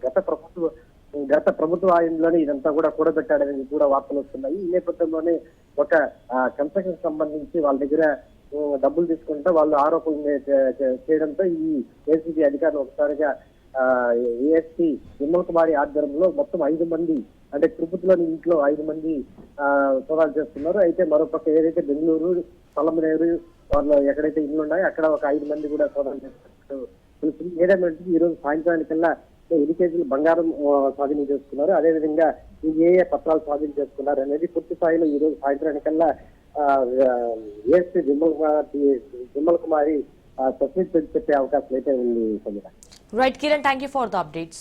గత ప్రభుత్వ ఆయంలోనే ఇదంతా కూడా కూడబెట్టాడనేది కూడా వార్తలు వస్తున్నాయి. ఈ నేపథ్యంలోనే ఒక కన్స్ట్రక్షన్ సంబంధించి వాళ్ళ దగ్గర డబ్బులు తీసుకుంటే వాళ్ళు ఆరోపణలు చేయడంతో ఈ ఏసీబీ అధికారులు ఒకసారిగా ఏఎస్పీ విమల్ కుమారి ఆధ్వర్యంలో మొత్తం 5 మంది అంటే తిరుపతిలోని ఇంట్లో 5 మంది సోదాలు చేస్తున్నారు. అయితే మరోపక్క ఏదైతే బెంగళూరు, పలమనేరు వాళ్ళు ఎక్కడైతే ఇల్లు ఉన్నాయో అక్కడ ఒక 5 మంది కూడా సోదాలు చేస్తున్నట్టు తెలుస్తుంది. ఏదైనా ఈ రోజు సాయంత్రానికల్లా 8 కేజీలు బంగారం స్వాధీనం చేసుకున్నారు. అదేవిధంగా ఏ పత్రాలు స్వాధీనం చేసుకున్నారు అనేది పూర్తి స్థాయిలో ఈ రోజు సాయంత్రానికల్లా ఏఎస్పీ విమల్ కుమారి చెప్పే అవకాశం అయితే ఉంది. Right, Kiran, thank you for the updates.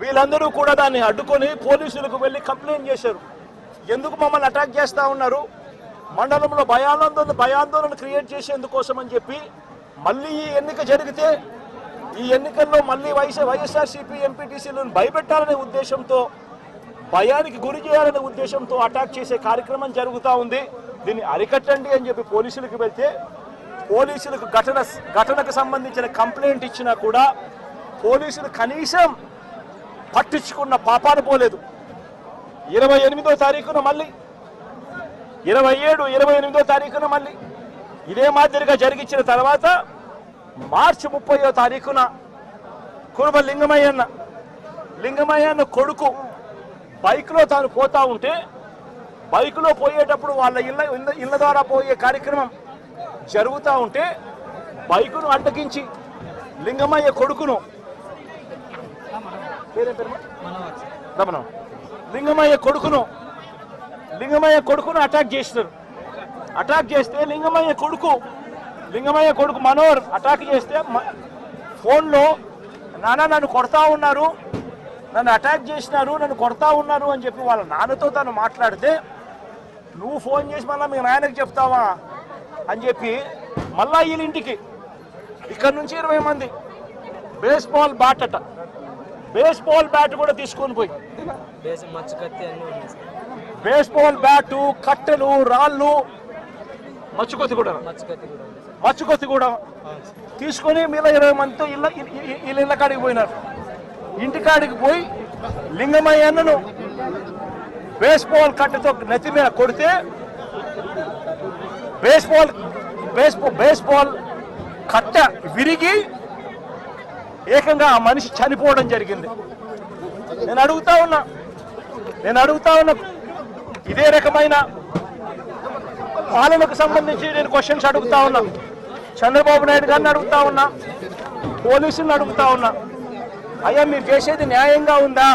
వీళ్ళందరూ కూడా దాన్ని అడ్డుకొని పోలీసులకు వెళ్ళి కంప్లైంట్ చేశారు. ఎందుకు మమ్మల్ని అటాక్ చేస్తూ ఉన్నారు, మండలంలో భయాందోళన క్రియేట్ చేసేందుకోసం అని చెప్పి మళ్ళీ ఈ ఎన్నిక జరిగితే ఈ ఎన్నికల్లో మళ్ళీ వైఎస్ఆర్సీపీ ఎంపీటీసీలను భయపెట్టాలనే ఉద్దేశంతో, భయానికి గురి చేయాలనే ఉద్దేశంతో అటాక్ చేసే కార్యక్రమం జరుగుతూ ఉంది. దీన్ని అరికట్టండి అని చెప్పి పోలీసులకు వెళ్తే పోలీసులకు ఘటనకు సంబంధించిన కంప్లైంట్ ఇచ్చినా కూడా పోలీసులు కనీసం పట్టించుకున్న పాపాను పోలేదు. 28వ తారీఖున మళ్ళీ 28వ తారీఖున మళ్ళీ ఇదే మాదిరిగా జరిగించిన తర్వాత మార్చి 30వ తారీఖున కురుబ లింగమయ్యన్న కొడుకు బైక్లో తాను పోతా ఉంటే బైక్లో పోయేటప్పుడు వాళ్ళ ఇళ్ళ ద్వారా పోయే కార్యక్రమం జరుగుతూ ఉంటే బైకును అడ్డగించి లింగమయ్య కొడుకును లింగమయ్య కొడుకును అటాక్ చేస్తారు. అటాక్ చేస్తే లింగమయ్య కొడుకు మనోహర్ అటాక్ చేస్తే ఫోన్లో నాన్న నన్ను కొడతా ఉన్నారు, నన్ను అటాక్ చేసినారు, నన్ను కొడతా ఉన్నారు అని చెప్పి వాళ్ళ నాన్నతో తను మాట్లాడితే నువ్వు ఫోన్ చేసి మళ్ళీ మీ నాయనకి చెప్తావా అని చెప్పి మళ్ళా వీళ్ళింటికి ఇక్కడ నుంచి 20 మంది బేస్బాల్ బ్యాట్ కూడా తీసుకొని పోయి బేస్బాల్ బ్యాటు, కట్టెలు, రాళ్ళు, మచ్చుకొత్తి కూడా తీసుకొని మీద 20 మందితో ఇళ్ళ కాడికి పోయినారు. ఇంటికాడికి పోయి లింగమయ్యను బేస్బాల్ కట్టెతో నెత్తి మీద కొడితే బేస్బాల్ కట్ట విరిగి ఏకంగా ఆ మనిషి చనిపోవడం జరిగింది. నేను అడుగుతా ఉన్నా ఇదే రకమైన పాలనకు సంబంధించి నేను క్వశ్చన్స్ అడుగుతా ఉన్నా. చంద్రబాబు నాయుడు గారిని అడుగుతా ఉన్నా, పోలీసులను అడుగుతా ఉన్నా, అయ్యా మీరు చేసేది న్యాయంగా ఉందా,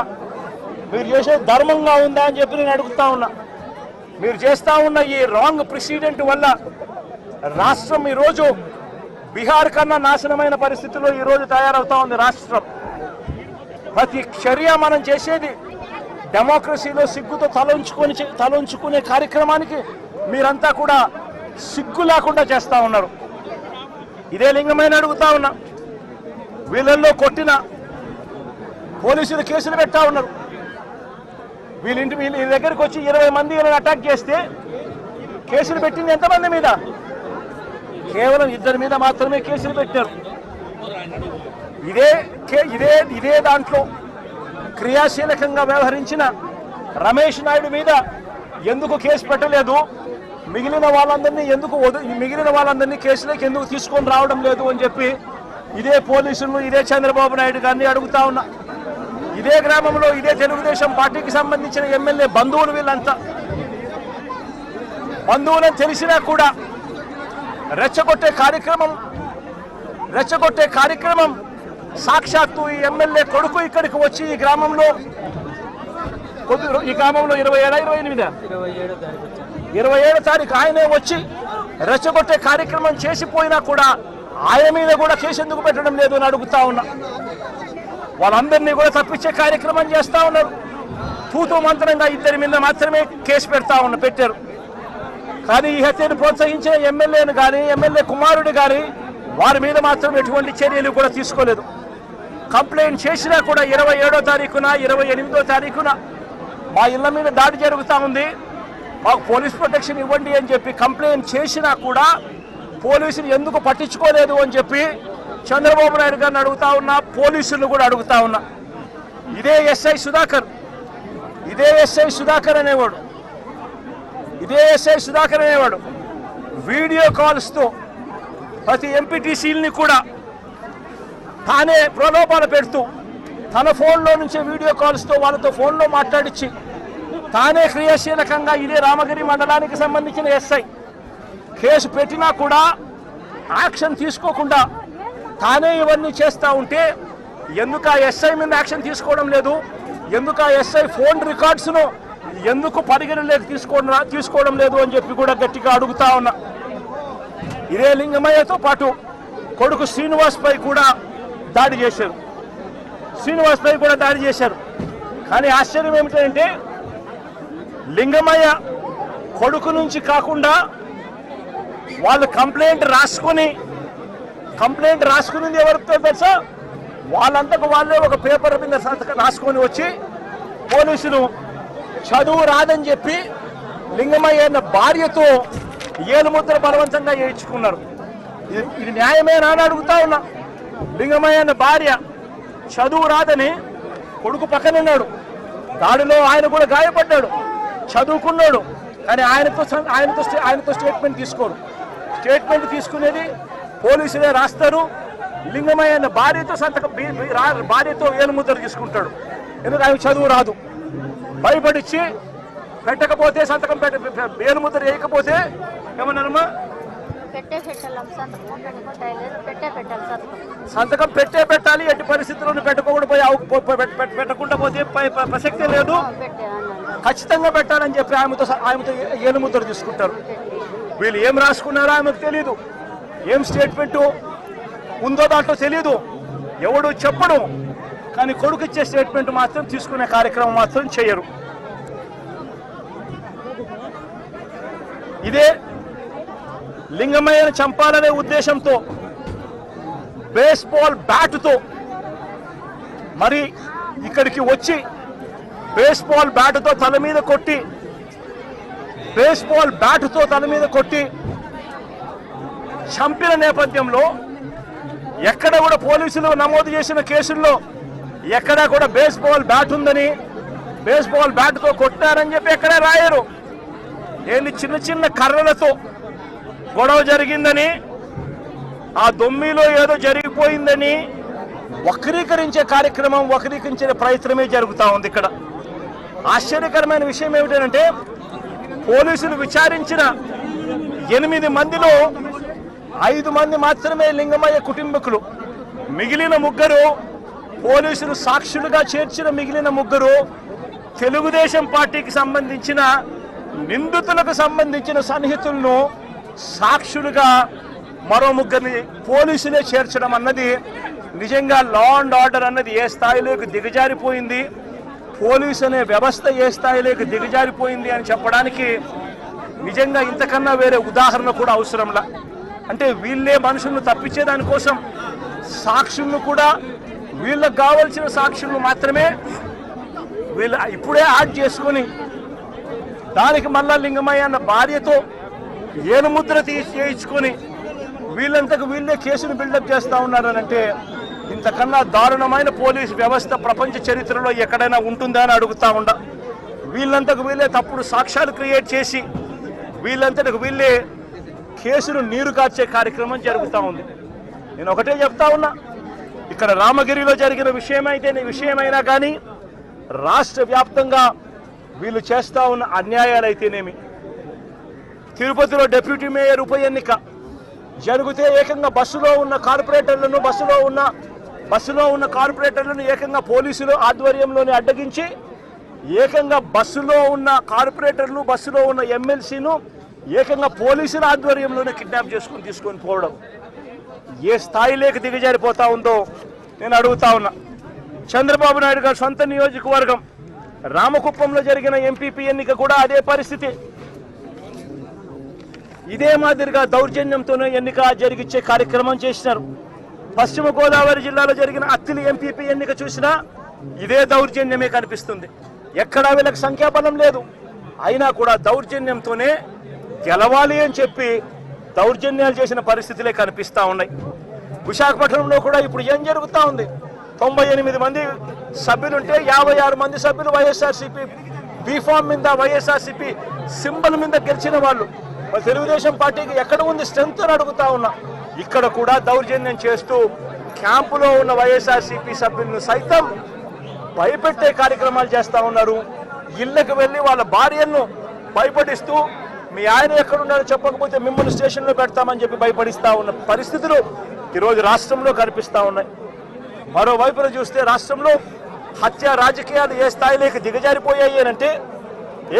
మీరు చేసేది ధర్మంగా ఉందా అని చెప్పి నేను అడుగుతా ఉన్నా. మీరు చేస్తా ఉన్న ఈ రాంగ్ ప్రెసిడెంట్ వల్ల రాష్ట్రం ఈరోజు బీహార్ కన్నా నాశనమైన పరిస్థితుల్లో ఈరోజు తయారవుతా ఉంది రాష్ట్రం. ప్రతి చర్య మనం చేసేది డెమోక్రసీలో సిగ్గుతో తలంచుకునే కార్యక్రమానికి మీరంతా కూడా సిగ్గు లేకుండా చేస్తూ ఉన్నారు. ఇదే లింగమైన అడుగుతా ఉన్నా, వీళ్ళల్లో కొట్టిన పోలీసులు కేసులు పెట్టా ఉన్నారు. వీళ్ళ దగ్గరికి వచ్చి 20 మంది వీళ్ళని అటాక్ చేస్తే కేసులు పెట్టింది ఎంతమంది మీద? కేవలం 2 మీద మాత్రమే కేసులు పెట్టారు. ఇదే దాంట్లో క్రియాశీలకంగా వ్యవహరించిన రమేష్ నాయుడు మీద ఎందుకు కేసు పెట్టలేదు, మిగిలిన వాళ్ళందరినీ కేసులోకి ఎందుకు తీసుకొని రావడం లేదు అని చెప్పి ఇదే పోలీసులు, ఇదే చంద్రబాబు నాయుడు గారిని అడుగుతా ఉన్నా. ఇదే గ్రామంలో ఇదే తెలుగుదేశం పార్టీకి సంబంధించిన ఎమ్మెల్యే బంధువులు వీళ్ళంతా బంధువులని తెలిసినా కూడా రెచ్చగొట్టే కార్యక్రమం సాక్షాత్తు ఈ ఎమ్మెల్యే కొడుకు ఇక్కడికి వచ్చి ఈ గ్రామంలో 27 తారీఖు ఆయనే వచ్చి రెచ్చగొట్టే కార్యక్రమం చేసిపోయినా కూడా ఆయన మీద కూడా కేసు ఎందుకు పెట్టడం లేదు అని అడుగుతా ఉన్నా. వాళ్ళందరినీ కూడా తప్పించే కార్యక్రమం చేస్తా ఉన్నారు. తూతూ మంత్రంగా 2 మీద మాత్రమే కేసు పెట్టారు. కానీ ఈ హత్యను ప్రోత్సహించే ఎమ్మెల్యేను కానీ ఎమ్మెల్యే కుమారుడు కానీ వారి మీద మాత్రం ఎటువంటి చర్యలు కూడా తీసుకోలేదు. కంప్లైంట్ చేసినా కూడా 27వ తారీఖున 28వ తారీఖున మా ఇళ్ల మీద దాడి జరుగుతూ ఉంది, మాకు పోలీస్ ప్రొటెక్షన్ ఇవ్వండి అని చెప్పి కంప్లైంట్ చేసినా కూడా పోలీసులు ఎందుకు పట్టించుకోలేదు అని చెప్పి చంద్రబాబు నాయుడు గారిని అడుగుతా ఉన్నా, పోలీసులను కూడా అడుగుతా ఉన్నా. ఇదే ఎస్ఐ సుధాకర్ అనేవాడు ఇదే ఎస్ఐ సుధాకర్ అనేవాడు వీడియో కాల్స్తో ప్రతి ఎంపీటీసీలని కూడా తానే ప్రలోభాలు పెడుతూ తన ఫోన్లో నుంచే వీడియో కాల్స్తో వాళ్ళతో ఫోన్లో మాట్లాడించి తానే క్రియాశీలకంగా ఇదే రామగిరి మండలానికి సంబంధించిన ఎస్ఐ కేసు పెట్టినా కూడా యాక్షన్ తీసుకోకుండా తానే ఇవన్నీ చేస్తూ ఉంటే ఎందుకు ఆ ఎస్ఐ మీద యాక్షన్ తీసుకోవడం లేదు, ఎందుకు ఆ ఎస్ఐ ఫోన్ రికార్డ్స్ను ఎందుకు పరిగణలోకి తీసుకోవడం లేదు అని చెప్పి కూడా గట్టిగా అడుగుతా ఉన్నా. ఇదే లింగమయ్యతో పాటు కొడుకు శ్రీనివాస్ పై కూడా దాడి చేశారు. కానీ ఆశ్చర్యం ఏమిటంటే లింగమయ్య కొడుకు నుంచి కాకుండా వాళ్ళు కంప్లైంట్ రాసుకునింది ఎవరితో తెలుసా? వాళ్ళంతకు వాళ్ళే ఒక పేపర్ మీద రాసుకొని వచ్చి పోలీసులు చదువు రాదని చెప్పి లింగమయ్య అన్న భార్యతో ఏలుముద్ర బలవంతంగా వేయించుకున్నారు. ఇది న్యాయమేనా అని అడుగుతా ఉన్నా. లింగమయ్య అన్న భార్య చదువు రాదని కొడుకు పక్కనున్నాడు, దాడిలో ఆయన కూడా గాయపడ్డాడు, చదువుకున్నాడు, కానీ ఆయనతో స్టేట్మెంట్ తీసుకోరు. స్టేట్మెంట్ తీసుకునేది పోలీసులే రాస్తారు. లింగమయ్య అన్న భార్యతో ఏలుముద్ర తీసుకుంటాడు. ఎందుకు ఆయన చదువు రాదు, భయపడిచ్చి పెట్టకపోతే సంతకం ఏలుముద్ర వేయకపోతే ఏమన్నారమ్మా? సంతకం పెట్టాలి, ఎట్టి పరిస్థితుల్లో పెట్టకుండా పోతే ప్రసక్తే లేదు, ఖచ్చితంగా పెట్టాలని చెప్పి ఆమెతో ఏలుముద్ర తీసుకుంటారు. వీళ్ళు ఏం రాసుకున్నారో ఆమెకు తెలియదు, ఏం స్టేట్మెంట్ ఉందో దాంట్లో తెలియదు, ఎవడు చెప్పడు. కానీ కొడుకు ఇచ్చే స్టేట్మెంట్ మాత్రం తీసుకునే కార్యక్రమం మాత్రం చేయరు. ఇదే లింగమయ్యను చంపాలనే ఉద్దేశంతో బేస్బాల్ బ్యాటుతో మరి ఇక్కడికి వచ్చి బేస్బాల్ బ్యాటుతో తల మీద కొట్టి చంపిన నేపథ్యంలో ఎక్కడ కూడా పోలీసులు నమోదు చేసిన కేసుల్లో ఎక్కడా కూడా బేస్బాల్ బ్యాట్ ఉందని, బేస్బాల్ బ్యాట్తో కొట్టారని చెప్పి ఎక్కడా రాయరు. ఏంటి చిన్న చిన్న కర్రలతో గొడవ జరిగిందని, ఆ దొమ్మిలో ఏదో జరిగిపోయిందని వక్రీకరించే ప్రయత్నమే జరుగుతూ ఉంది. ఇక్కడ ఆశ్చర్యకరమైన విషయం ఏమిటంటే పోలీసులు విచారించిన 8 మందిలో 5 మంది మాత్రమే లింగమయ్య కుటుంబకులు. మిగిలిన 3 పోలీసులు సాక్షులుగా చేర్చిన మిగిలిన 3 తెలుగుదేశం పార్టీకి సంబంధించిన నిందితులకు సంబంధించిన సన్నిహితులను సాక్షులుగా మరో 3 పోలీసులే చేర్చడం అన్నది నిజంగా లా అండ్ ఆర్డర్ అన్నది ఏ స్థాయిలోకి దిగజారిపోయింది, పోలీసు అనే వ్యవస్థ ఏ స్థాయిలోకి దిగజారిపోయింది అని చెప్పడానికి నిజంగా ఇంతకన్నా వేరే ఉదాహరణ కూడా అవసరంలా. అంటే వీళ్ళే మనుషులను తప్పించే దానికోసం సాక్షులను కూడా వీళ్ళకు కావలసిన సాక్షులను మాత్రమే వీళ్ళు ఇప్పుడే యాడ్ చేసుకొని దానికి మళ్ళా లింగమయ్య అన్న భార్యతో ఏలుముద్ర చేయించుకొని వీళ్ళంతకు వీళ్ళే కేసును బిల్డప్ చేస్తూ ఉన్నారనంటే ఇంతకన్నా దారుణమైన పోలీస్ వ్యవస్థ ప్రపంచ చరిత్రలో ఎక్కడైనా ఉంటుందా అని అడుగుతా ఉండ. వీళ్ళంతకు వీళ్ళే తప్పుడు సాక్ష్యాలు క్రియేట్ చేసి వీళ్ళంతకు వీళ్ళే కేసును నీరు కార్చే కార్యక్రమం జరుగుతూ ఉంది. నేను ఒకటే చెప్తా ఉన్నా, ఇక్కడ రామగిరిలో జరిగిన విషయమైనా కానీ రాష్ట్ర వ్యాప్తంగా వీళ్ళు చేస్తూ ఉన్న అన్యాయాలు అయితేనేమి, తిరుపతిలో డిప్యూటీ మేయర్ ఉప ఎన్నిక జరిగితే ఏకంగా బస్సులో ఉన్న కార్పొరేటర్లను ఏకంగా పోలీసులు ఆధ్వర్యంలోనే అడ్డగించి ఏకంగా బస్సులో ఉన్న కార్పొరేటర్లు బస్సులో ఉన్న ఎమ్మెల్సీను ఏకంగా పోలీసుల ఆధ్వర్యంలోనే కిడ్నాప్ తీసుకొని పోవడం ఏ స్థాయిలోకి దిగజారిపోతా ఉందో నేను అడుగుతా ఉన్నా. చంద్రబాబు నాయుడు గారి సొంత నియోజకవర్గం రామకుప్పంలో జరిగిన ఎంపీపీ ఎన్నిక కూడా అదే పరిస్థితి. ఇదే మాదిరిగా దౌర్జన్యంతోనే ఎన్నిక జరిగించే కార్యక్రమం చేసినారు. పశ్చిమ గోదావరి జిల్లాలో జరిగిన అత్తిలి ఎంపీపీ ఎన్నిక చూసినా ఇదే దౌర్జన్యమే కనిపిస్తుంది. ఎక్కడా వీళ్ళకి సంఖ్యాబలం లేదు, అయినా కూడా దౌర్జన్యంతోనే గెలవాలి అని చెప్పి దౌర్జన్యాలు చేసిన పరిస్థితులే కనిపిస్తూ ఉన్నాయి. విశాఖపట్నంలో కూడా ఇప్పుడు ఏం జరుగుతూ ఉంది? 98 మంది సభ్యులుంటే 56 మంది సభ్యులు వైఎస్ఆర్సీపీ బీఫామ్ మీద వైఎస్ఆర్సీపీ సింబల్ మీద గెలిచిన వాళ్ళు మరి తెలుగుదేశం పార్టీకి ఎక్కడ ఉంది స్ట్రెంత్ అని అడుగుతా ఉన్నా. ఇక్కడ కూడా దౌర్జన్యం చేస్తూ క్యాంపులో ఉన్న వైఎస్ఆర్సీపీ సభ్యులను సైతం భయపెట్టే కార్యక్రమాలు చేస్తూ ఉన్నారు. ఇళ్లకు వెళ్ళి వాళ్ళ భార్యలను భయపడిస్తూ మీ ఆయన ఎక్కడున్నారో చెప్పకపోతే మిమ్మల్ని స్టేషన్లో పెడతామని చెప్పి భయపడిస్తూ ఉన్న పరిస్థితులు ఈరోజు రాష్ట్రంలో కనిపిస్తూ ఉన్నాయి. మరోవైపున చూస్తే రాష్ట్రంలో హత్య రాజకీయాలు ఏ స్థాయిలోకి దిగజారిపోయాయి అంటే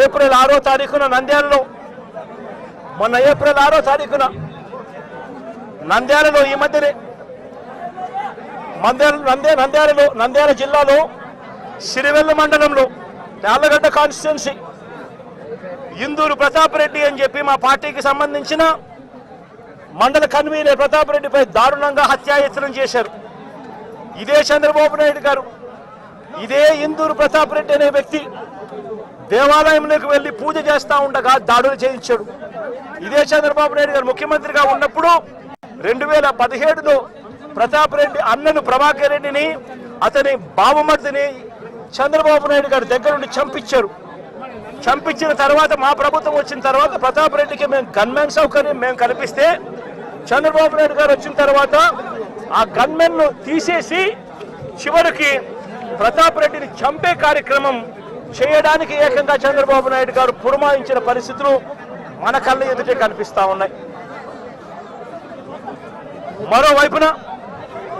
ఏప్రిల్ 6వ తారీఖున నంద్యాలలో మొన్న ఏప్రిల్ 6వ తారీఖున నంద్యాలలో ఈ మధ్యనే నంద్యాల జిల్లాలో సిరివెల్ల మండలంలో యార్లగడ్డ కాన్స్టిట్యున్సీ ఇందూరు ప్రతాప్ రెడ్డి అని చెప్పి మా పార్టీకి సంబంధించిన మండల కన్వీనర్ ప్రతాప్ రెడ్డిపై దారుణంగా హత్యాయత్నం చేశారు. ఇదే చంద్రబాబు నాయుడు గారు ఇదే ఇందూరు ప్రతాప్ రెడ్డి అనే వ్యక్తి దేవాలయంలోకి వెళ్ళి పూజ చేస్తూ ఉండగా దాడులు చేయించాడు. ఇదే చంద్రబాబు నాయుడు గారు ముఖ్యమంత్రిగా ఉన్నప్పుడు 2017లో ప్రతాప్ రెడ్డి అన్నను ప్రభాకర్ రెడ్డిని అతని బావమర్దిని చంద్రబాబు నాయుడు గారి దగ్గర నుండి చంపించారు. చంపించిన తర్వాత మా ప్రభుత్వం వచ్చిన తర్వాత ప్రతాప్ రెడ్డికి మేము గన్మెన్ సౌకర్యం మేము కల్పిస్తే చంద్రబాబు నాయుడు గారు వచ్చిన తర్వాత ఆ గన్మెన్ ను తీసేసి చివరికి ప్రతాప్ రెడ్డిని చంపే కార్యక్రమం చేయడానికి ఏకంగా చంద్రబాబు నాయుడు గారు పురమాయించిన పరిస్థితులు మన కళ్ళ ఎదుటే కనిపిస్తా ఉన్నాయి. మరోవైపున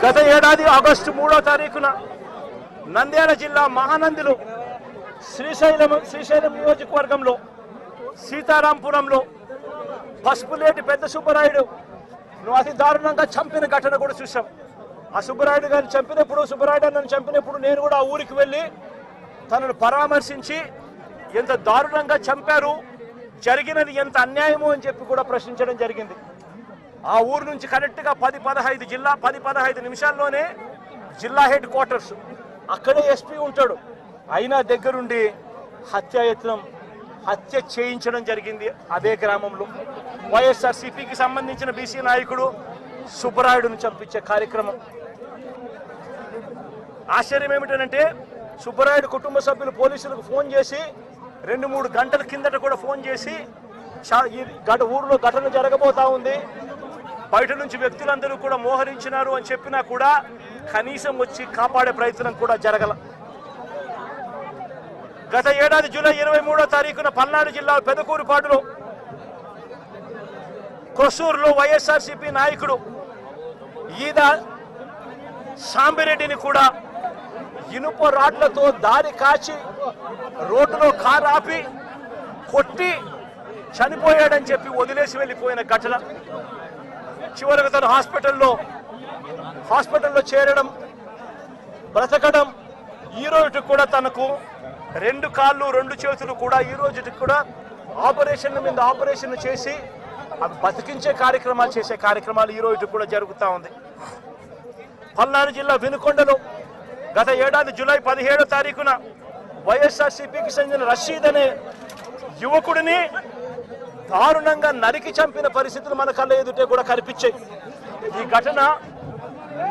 గత ఏడాది ఆగస్టు 3వ తారీఖున నంద్యాల జిల్లా మహానందిలో శ్రీశైలం నియోజకవర్గంలో సీతారాంపురంలో పసుపులేటి పెద్ద సుబ్బరాయుడు అతి దారుణంగా చంపిన ఘటన కూడా చూసాం. ఆ సుబ్బరాయుడు గారిని చంపినప్పుడు నేను కూడా ఆ ఊరికి వెళ్ళి తనను పరామర్శించి ఎంత దారుణంగా చంపారు, జరిగినది ఎంత అన్యాయమో అని చెప్పి కూడా ప్రశ్నించడం జరిగింది. ఆ ఊరు నుంచి కరెక్ట్గా 10-15 నిమిషాల్లోనే జిల్లా హెడ్ క్వార్టర్స్, అక్కడే ఎస్పీ ఉంటాడు. అయినా దగ్గరుండి హత్య చేయించడం జరిగింది. అదే గ్రామంలో వైఎస్ఆర్సీపీకి సంబంధించిన బీసీ నాయకుడు సుబ్బరాయుడును చంపించే కార్యక్రమం. ఆశ్చర్యం ఏమిటంటే సుబ్బరాయుడు కుటుంబ సభ్యులు పోలీసులకు ఫోన్ చేసి 2-3 గంటల కిందట కూడా ఫోన్ చేసి ఊరిలో ఘటన జరగబోతా ఉంది, బయట నుంచి వ్యక్తులందరూ కూడా మోహరించినారు అని చెప్పినా కూడా కనీసం వచ్చి కాపాడే ప్రయత్నం కూడా జరగల. గత ఏడాది జూలై 23వ తారీఖున పల్నాడు జిల్లా పెదకూరుపాడులో కొసూరులో వైఎస్ఆర్సీపీ నాయకుడు ఈద సాంబిరెడ్డిని కూడా ఇనుప రాడ్లతో దారి కాచి రోడ్డులో కారు ఆపి కొట్టి చనిపోయాడని చెప్పి వదిలేసి వెళ్ళిపోయిన ఘటన. చివరికి తను హాస్పిటల్లో చేరడం, బ్రతకడం, ఈ రోజు కూడా తనకు 2 కాళ్ళు 2 చేతులు కూడా ఈ రోజుకి కూడా ఆపరేషన్ మీద ఆపరేషన్ చేసి అవి బతికించే కార్యక్రమాలు చేసే కార్యక్రమాలు ఈ రోజు కూడా జరుగుతూ ఉంది. పల్నాడు జిల్లా వినుకొండలో గత ఏడాది జూలై 17వ తారీఖున వైఎస్ఆర్సీపీకి చెందిన రషీద్ అనే యువకుడిని దారుణంగా నరికి చంపిన పరిస్థితులు మన కళ్ళ ఎదుటే కూడా కనిపించాయి. ఈ ఘటన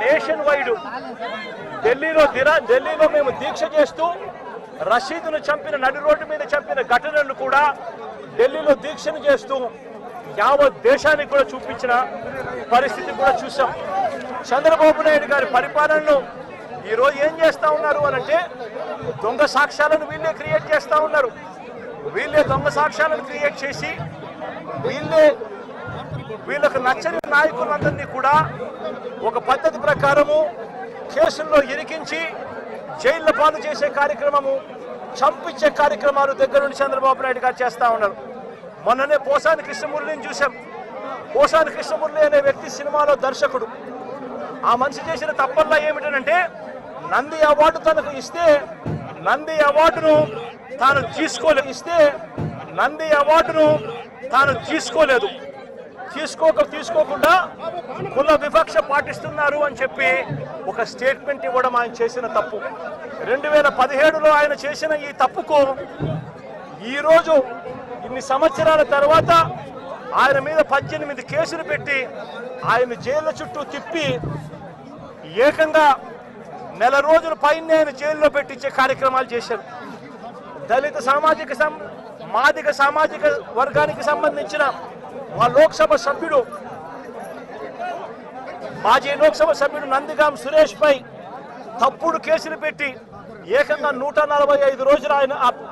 నేషన్ వైడ్ ఢిల్లీలో మేము దీక్ష చేస్తూ రషీద్ను చంపిన నడి రోడ్డు మీద చంపిన ఘటనలు కూడా ఢిల్లీలో దీక్షను చేస్తూ యావత్ దేశానికి కూడా చూపించిన పరిస్థితి కూడా చూసాం. చంద్రబాబు నాయుడు గారి పరిపాలనలో ఈరోజు ఏం చేస్తా ఉన్నారు అనంటే దొంగ సాక్ష్యాలను వీళ్ళే క్రియేట్ చేస్తా ఉన్నారు. వీళ్ళే దొంగ సాక్ష్యాలను క్రియేట్ చేసి వీళ్ళకు నచ్చని నాయకులందరినీ కూడా ఒక పద్ధతి ప్రకారము కేసుల్లో ఇరికించి జైళ్ల పాలు చేసే కార్యక్రమము, చంపించే కార్యక్రమాలు దగ్గర నుండి చంద్రబాబు నాయుడు గారు చేస్తా ఉన్నారు. మొన్ననే పోసాని కృష్ణమురళిని చూసాం. పోసాని కృష్ణమురళి అనే వ్యక్తి సినిమాలో దర్శకుడు. ఆ మనిషి చేసిన తప్పల్లా ఏమిటంటే నంది అవార్డు తనకు ఇస్తే నంది అవార్డును తాను తీసుకోలేదు. తీసుకోకుండా కుల వివక్ష పాటిస్తున్నారు అని చెప్పి ఒక స్టేట్మెంట్ ఇవ్వడం ఆయన చేసిన తప్పు. 2017లో ఆయన చేసిన ఈ తప్పుకు ఈరోజు ఇన్ని సంవత్సరాల తర్వాత ఆయన మీద 18 కేసులు పెట్టి ఆయన జైళ్ళ చుట్టూ తిప్పి ఏకంగా 1 నెల రోజుల పైన ఆయన జైల్లో పెట్టించే కార్యక్రమాలు చేశారు. దళిత మాదిగ సామాజిక వర్గానికి సంబంధించిన మా లోక్సభ సభ్యుడు, మాజీ లోక్సభ సభ్యుడు నందిగాం సురేష్ పై తప్పుడు కేసులు పెట్టి ఏకంగా 145 రోజులు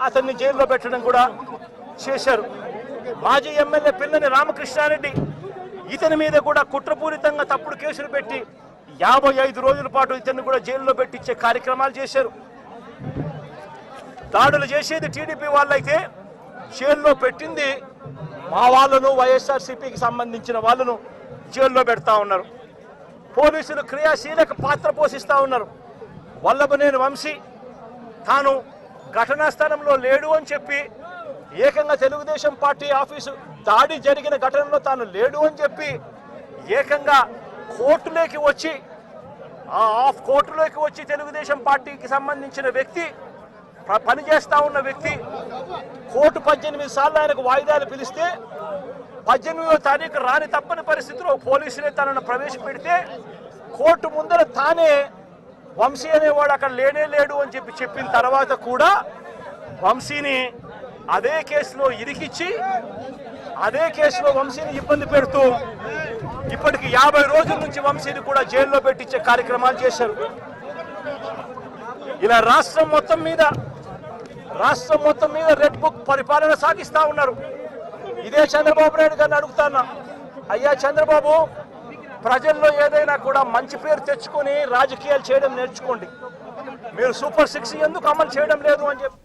అతన్ని జైల్లో పెట్టడం కూడా చేశారు. మాజీ ఎమ్మెల్యే పిల్లని రామకృష్ణారెడ్డి ఇతని మీద కూడా కుట్రపూరితంగా తప్పుడు కేసులు పెట్టి 55 రోజుల పాటు ఇతన్ని కూడా జైల్లో పెట్టించే కార్యక్రమాలు చేశారు. దాడులు చేసేది టీడీపీ వాళ్ళైతే జైల్లో పెట్టింది మా వాళ్ళను, వైఎస్ఆర్సీపీకి సంబంధించిన వాళ్ళను జైల్లో పెడతా ఉన్నారు. పోలీసులు క్రియాశీలక పాత్ర పోషిస్తూ ఉన్నారు. వల్లభనేని వంశీ తాను ఘటనా స్థలంలో లేడు అని చెప్పి ఏకంగా తెలుగుదేశం పార్టీ ఆఫీసు దాడి జరిగిన ఘటనలో తాను లేడు అని చెప్పి ఏకంగా కోర్టులోకి వచ్చి తెలుగుదేశం పార్టీకి సంబంధించిన వ్యక్తి, పనిచేస్తా ఉన్న వ్యక్తి కోర్టు 18 సార్లు ఆయనకు వాయిదాలు పిలిస్తే 18వ తారీఖు రాని తప్పని పరిస్థితిలో పోలీసులే తనను ప్రవేశపెడితే కోర్టు ముందర తానే వంశీ అనేవాడు అక్కడ లేడు అని చెప్పిన తర్వాత కూడా వంశీని అదే కేసులో ఇరికిచ్చి అదే కేసులో వంశీని ఇబ్బంది పెడుతూ ఇప్పటికి 50 రోజుల నుంచి వంశీని కూడా జైల్లో పెట్టించే కార్యక్రమాలు చేశారు. ఇలా రాష్ట్రం మొత్తం మీద రెడ్ బుక్ పరిపాలన సాగిస్తా ఉన్నారు. ఇదే చంద్రబాబు నాయుడు గారిని అడుగుతాను, అయ్యా చంద్రబాబు, ప్రజల్లో ఏదైనా కూడా మంచి పేరు తెచ్చుకొని రాజకీయాలు చేయడం నేర్చుకోండి. మీరు సూపర్ 6 ఎందుకు అమలు చేయడం లేదు అని చెప్పి